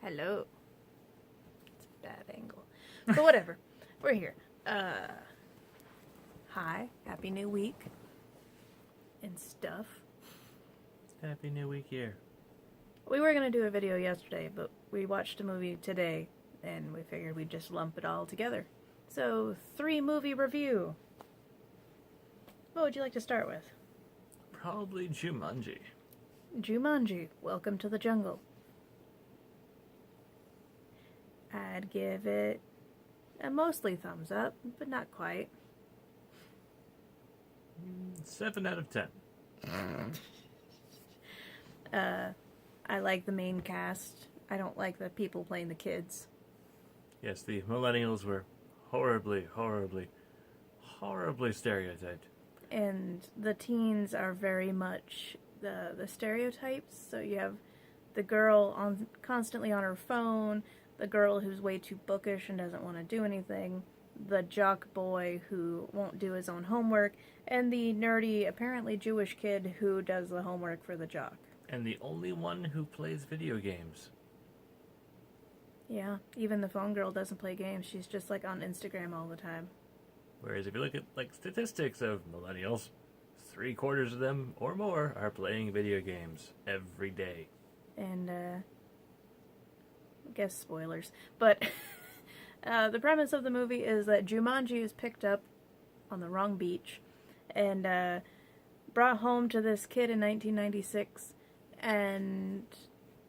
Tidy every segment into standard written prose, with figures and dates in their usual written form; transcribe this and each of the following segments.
Hello. It's a bad angle. But whatever. We're here. Hi. Happy New Week. And stuff. Happy New Week year. We were going to do a video yesterday, but we watched a movie today, and we figured we'd just lump it all together. So, 3-movie review. What would you like to start with? Probably Jumanji. Jumanji, Welcome to the Jungle. I'd give it a mostly thumbs up, but not quite. 7 out of 10. I like the main cast. I don't like the people playing the kids. Yes, the millennials were horribly stereotyped. And the teens are very much the stereotypes. So you have the girl constantly on her phone, the girl who's way too bookish and doesn't want to do anything, the jock boy who won't do his own homework, and the nerdy, apparently Jewish kid who does the homework for the jock. And the only one who plays video games. Yeah, even the phone girl doesn't play games. She's just like on Instagram all the time. Whereas if you look at like statistics of millennials, 3/4 of them or more are playing video games every day. And I guess spoilers, but the premise of the movie is that Jumanji is picked up on the wrong beach and brought home to this kid in 1996, and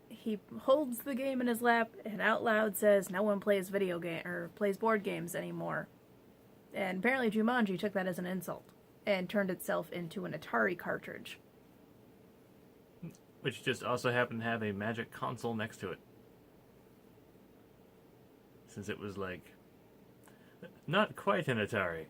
he holds the game in his lap and out loud says no one plays video game or plays board games anymore. And apparently Jumanji took that as an insult and turned itself into an Atari cartridge. Which just also happened to have a magic console next to it. Since it was like, not quite an Atari.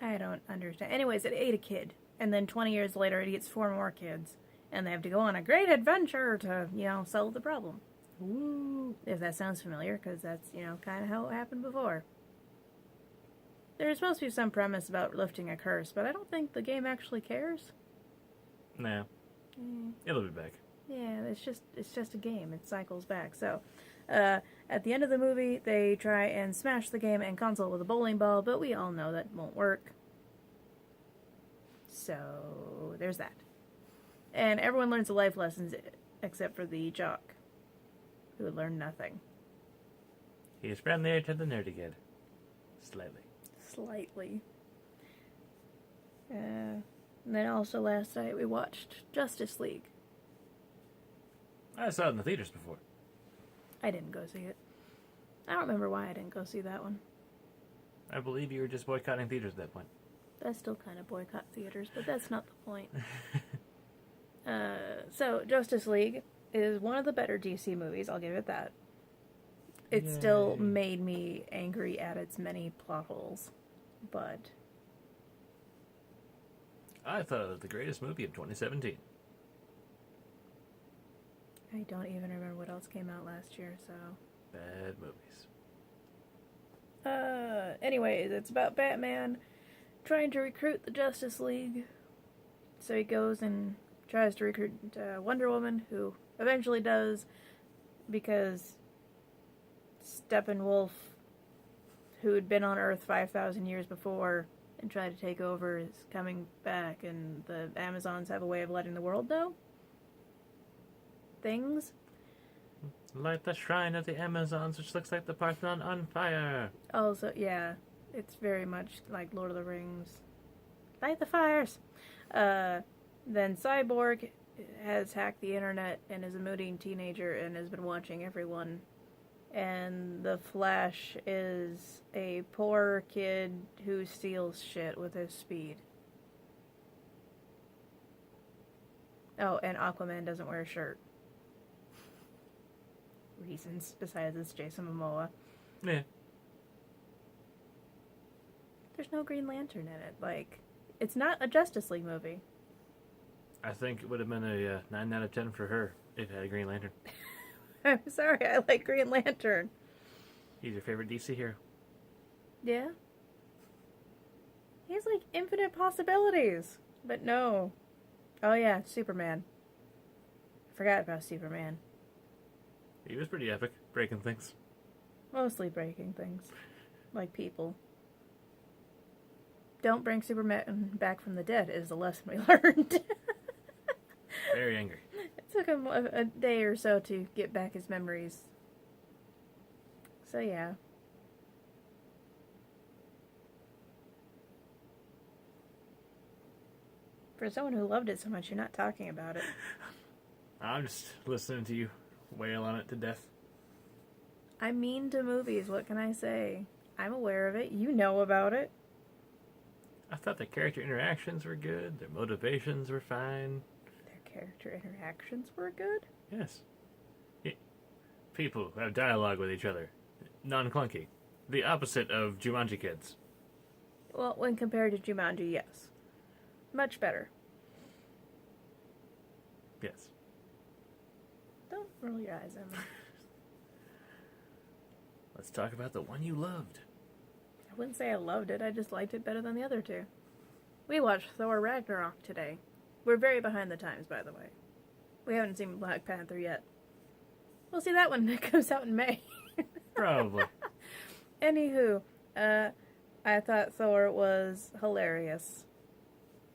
I don't understand. Anyways, it ate a kid. And then 20 years later, it eats 4 more kids. And they have to go on a great adventure to, solve the problem. Woo! If that sounds familiar, because that's, kind of how it happened before. There's supposed to be some premise about lifting a curse, but I don't think the game actually cares. Nah. It'll be back. Yeah, it's just a game. It cycles back. So, at the end of the movie, they try and smash the game and console with a bowling ball, but we all know that won't work. So, there's that. And everyone learns the life lessons except for the jock, who learned nothing. He is friendlier to the nerdy kid. Slightly. And then also last night we watched Justice League. I saw it in the theaters before. I didn't go see it. I don't remember why I didn't go see that one. I believe you were just boycotting theaters at that point. I still kind of boycott theaters, but that's not the point. So, Justice League is one of the better DC movies, I'll give it that. It Yay. Still made me angry at its many plot holes, but I thought it was the greatest movie of 2017. I don't even remember what else came out last year, so... Bad movies. Anyways, it's about Batman trying to recruit the Justice League. So he goes and tries to recruit Wonder Woman, who eventually does, because Steppenwolf, who had been on Earth 5,000 years before and tried to take over, is coming back, and the Amazons have a way of letting the world know things. Light the shrine of the Amazons, which looks like the Parthenon on fire. Also, yeah, it's very much like Lord of the Rings. Light the fires! Then Cyborg has hacked the internet and is a moody teenager and has been watching everyone. And the Flash is a poor kid who steals shit with his speed. Oh, and Aquaman doesn't wear a shirt. Reasons besides it's Jason Momoa. Yeah. There's no Green Lantern in it. Like, it's not a Justice League movie. I think it would have been a 9 out of 10 for her if it had a Green Lantern. I'm sorry, I like Green Lantern. He's your favorite DC hero. Yeah? He has, like, infinite possibilities. But no. Oh, yeah, Superman. I forgot about Superman. He was pretty epic, breaking things. Mostly breaking things. Like people. Don't bring Superman back from the dead is the lesson we learned. Very angry. It took him a day or so to get back his memories. So yeah. For someone who loved it so much, you're not talking about it. I'm just listening to you wail on it to death. I'm mean to movies, what can I say? I'm aware of it. You know about it. I thought the character interactions were good. Their motivations were fine. Their character interactions were good? Yes. People who have dialogue with each other. Non-clunky. The opposite of Jumanji kids. Well, when compared to Jumanji, yes. Much better. Yes. Don't roll your eyes at me. Let's talk about the one you loved. I wouldn't say I loved it, I just liked it better than the other two. We watched Thor Ragnarok today. We're very behind the times, by the way. We haven't seen Black Panther yet. We'll see that one that comes out in May. Probably. Anywho, I thought Thor was hilarious.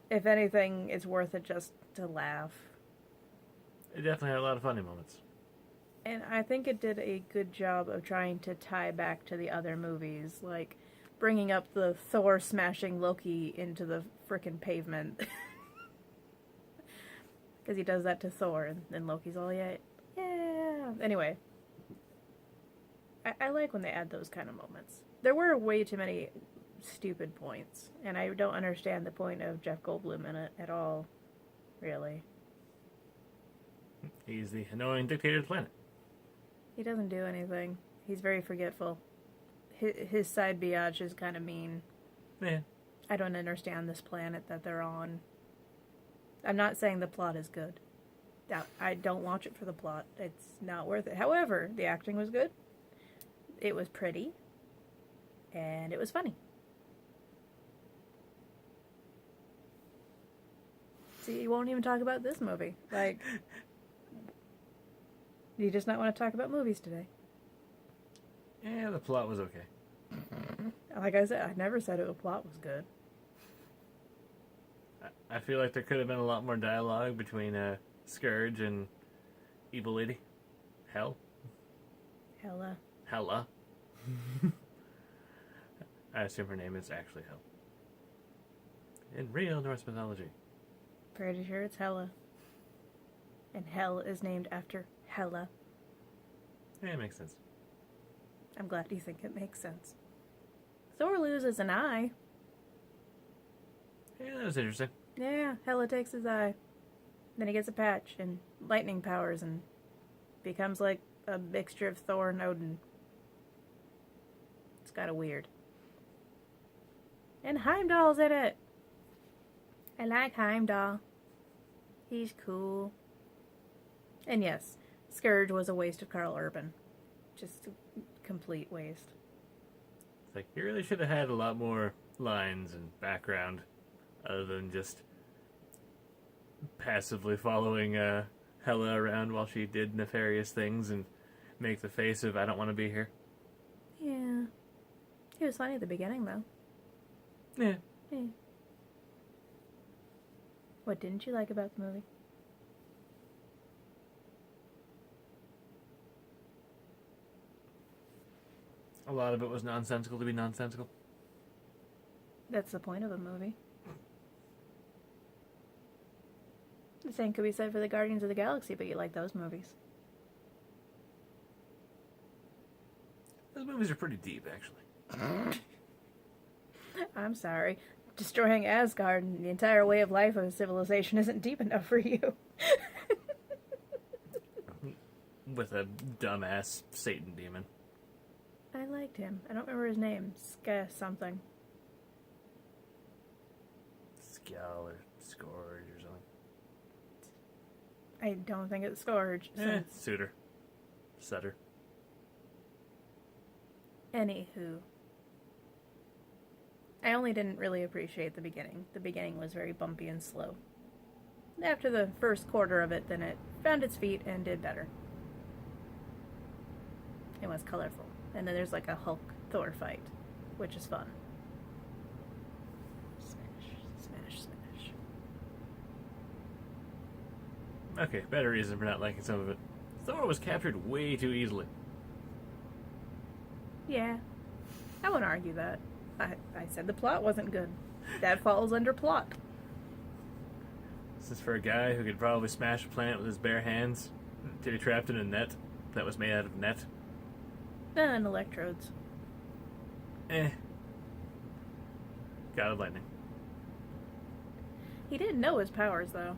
If anything, it's worth it just to laugh. It definitely had a lot of funny moments. And I think it did a good job of trying to tie back to the other movies, like bringing up the Thor smashing Loki into the frickin' pavement. Because he does that to Thor, and then Loki's all, yeah. Anyway, I like when they add those kind of moments. There were way too many stupid points, and I don't understand the point of Jeff Goldblum in it at all, really. He's the annoying dictator of the planet. He doesn't do anything. He's very forgetful. His side biatch is kind of mean. Yeah. I don't understand this planet that they're on. I'm not saying the plot is good. I don't watch it for the plot. It's not worth it. However, the acting was good. It was pretty. And it was funny. See, you won't even talk about this movie. Like, you just not want to talk about movies today. Yeah, the plot was okay. Like I said, I never said the plot was good. I feel like there could have been a lot more dialogue between Scourge and Evil Lady. Hella. I assume her name is actually Hel. In real Norse mythology. Pretty sure it's Hela. And Hell is named after Hela. Yeah, it makes sense. I'm glad you think it makes sense. Thor loses an eye. Yeah, that was interesting. Yeah, Hela takes his eye. Then he gets a patch and lightning powers and becomes like a mixture of Thor and Odin. It's kind of weird. And Heimdall's in it. I like Heimdall. He's cool. And yes, Scourge was a waste of Carl Urban. Just a complete waste. It's like, you really should have had a lot more lines and background other than just passively following Hela around while she did nefarious things and make the face of, I don't want to be here. Yeah. He was funny at the beginning, though. Yeah. What didn't you like about the movie? A lot of it was nonsensical to be nonsensical. That's the point of a movie. The same could be said for the Guardians of the Galaxy, but you like those movies. Those movies are pretty deep, actually. I'm sorry. Destroying Asgard and the entire way of life of a civilization isn't deep enough for you. With a dumbass Satan demon. I liked him. I don't remember his name. Ska something. Skell or Scourge or something. I don't think it's Scourge. Suitor. Sutter. Anywho. I only didn't really appreciate the beginning. The beginning was very bumpy and slow. After the first quarter of it, then it found its feet and did better. It was colorful. And then there's like a Hulk Thor fight, which is fun. Smash, smash, smash. Okay, better reason for not liking some of it. Thor was captured way too easily. Yeah. I won't argue that. I said the plot wasn't good. That falls under plot. This is for a guy who could probably smash a planet with his bare hands to be trapped in a net that was made out of net. And electrodes. God of lightning. He didn't know his powers, though.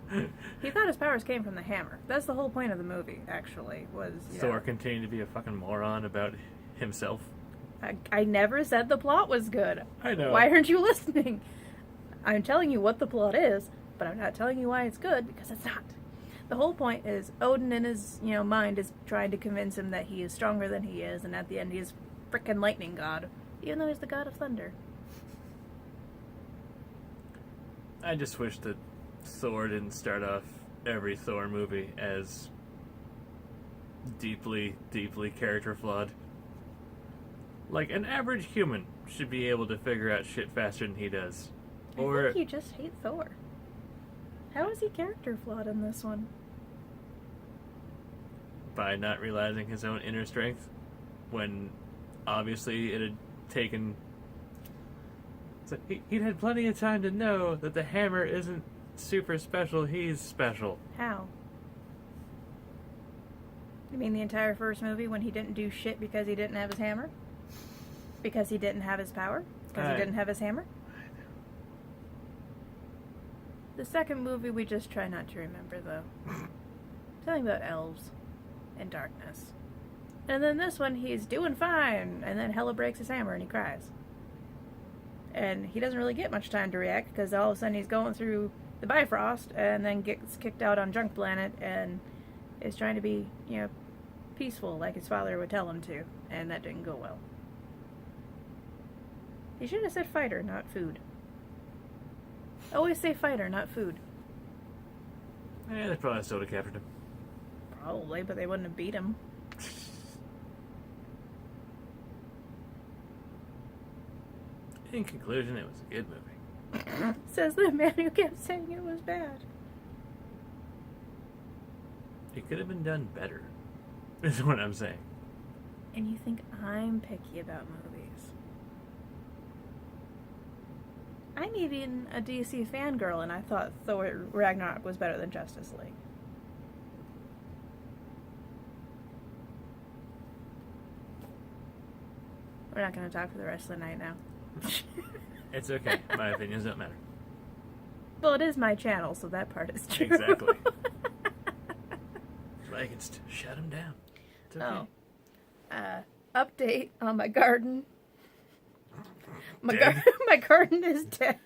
He thought his powers came from the hammer. That's the whole point of the movie, actually, was... Thor continued to be a fucking moron about himself. I never said the plot was good. I know. Why aren't you listening? I'm telling you what the plot is, but I'm not telling you why it's good, because it's not. The whole point is Odin in his, mind is trying to convince him that he is stronger than he is, and at the end he is frickin' lightning god, even though he's the god of thunder. I just wish that Thor didn't start off every Thor movie as deeply, deeply character flawed. Like, an average human should be able to figure out shit faster than he does. I think you just hate Thor. How is he character flawed in this one? By not realizing his own inner strength, when obviously it had taken... So he'd had plenty of time to know that the hammer isn't super special, he's special. How? You mean the entire first movie when he didn't do shit because he didn't have his hammer? Because he didn't have his power? Because he didn't have his hammer? The second movie we just try not to remember, though. Something about elves and darkness. And then this one, he's doing fine, and then Hela breaks his hammer and he cries. And he doesn't really get much time to react, because all of a sudden he's going through the Bifrost, and then gets kicked out on Junk Planet, and is trying to be, peaceful, like his father would tell him to, and that didn't go well. He should have said fighter, not food. Always say fighter, not food. Yeah, they probably still would have captured him. Probably, but they wouldn't have beat him. In conclusion, it was a good movie. Says the man who kept saying it was bad. It could have been done better, is what I'm saying. And you think I'm picky about movies? I'm even a DC fangirl, and I thought Thor Ragnarok was better than Justice League. We're not going to talk for the rest of the night now. It's okay. My opinions don't matter. Well, it is my channel, so that part is true. Exactly. So I can shut him down. It's okay. Update on my garden. My garden is dead.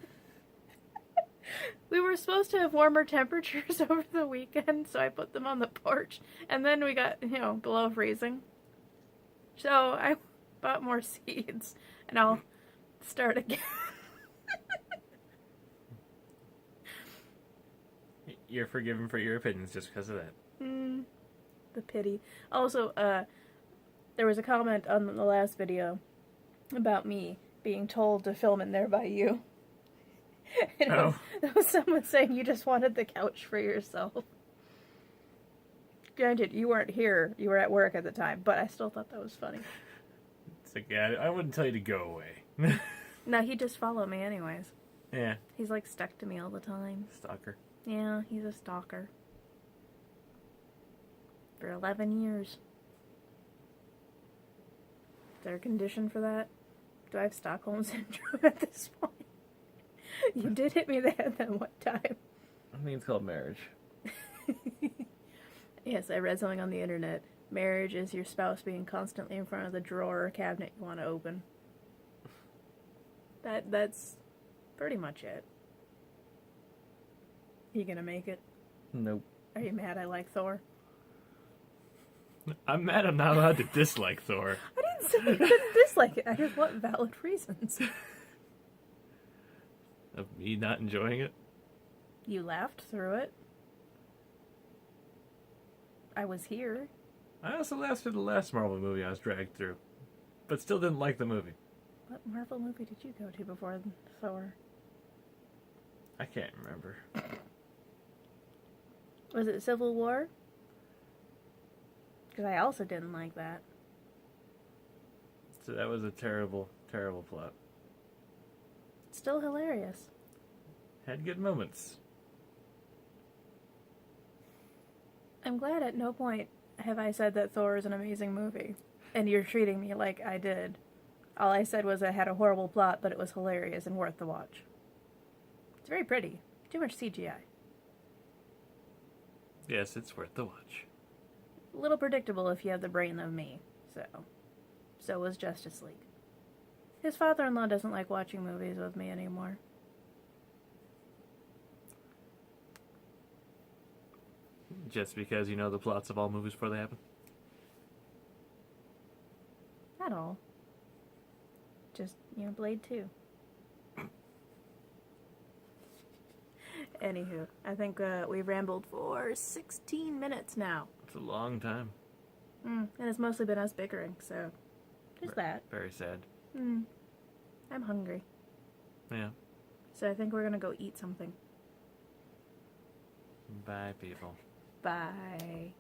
We were supposed to have warmer temperatures over the weekend, so I put them on the porch, and then we got, below freezing. So I bought more seeds, and I'll start again. You're forgiven for your opinions just because of that. The pity. Also, there was a comment on the last video about me being told to film in there by you. It was someone saying you just wanted the couch for yourself. Granted, you weren't here. You were at work at the time, but I still thought that was funny. It's like, yeah, I wouldn't tell you to go away. No, he'd just follow me anyways. Yeah. He's like stuck to me all the time. Stalker. Yeah, he's a stalker. For 11 years. Is there a condition for that? Do I have Stockholm Syndrome at this point? You did hit me in the head that one time. I think it's called marriage. Yes, I read something on the internet. Marriage is your spouse being constantly in front of the drawer or cabinet you want to open. That's pretty much it. You gonna make it? Nope. Are you mad I like Thor? I'm mad I'm not allowed to dislike Thor. I didn't say you couldn't dislike it. I just want valid reasons. Of me not enjoying it? You laughed through it. I was here. I also lasted the last Marvel movie I was dragged through, but still didn't like the movie. What Marvel movie did you go to before Thor? I can't remember. Was it Civil War? Because I also didn't like that. So that was a terrible, terrible plot. Still hilarious. Had good moments. I'm glad at no point have I said that Thor is an amazing movie. And you're treating me like I did. All I said was it had a horrible plot, but it was hilarious and worth the watch. It's very pretty. Too much CGI. Yes, it's worth the watch. A little predictable if you have the brain of me. So was Justice League. His father-in-law doesn't like watching movies with me anymore. Just because you know the plots of all movies before they happen? Not all. Just, Blade 2. Anywho, I think we've rambled for 16 minutes now. It's a long time. And it's mostly been us bickering, so there's that. Very sad. I'm hungry. Yeah. So I think we're gonna go eat something. Bye, people. Bye.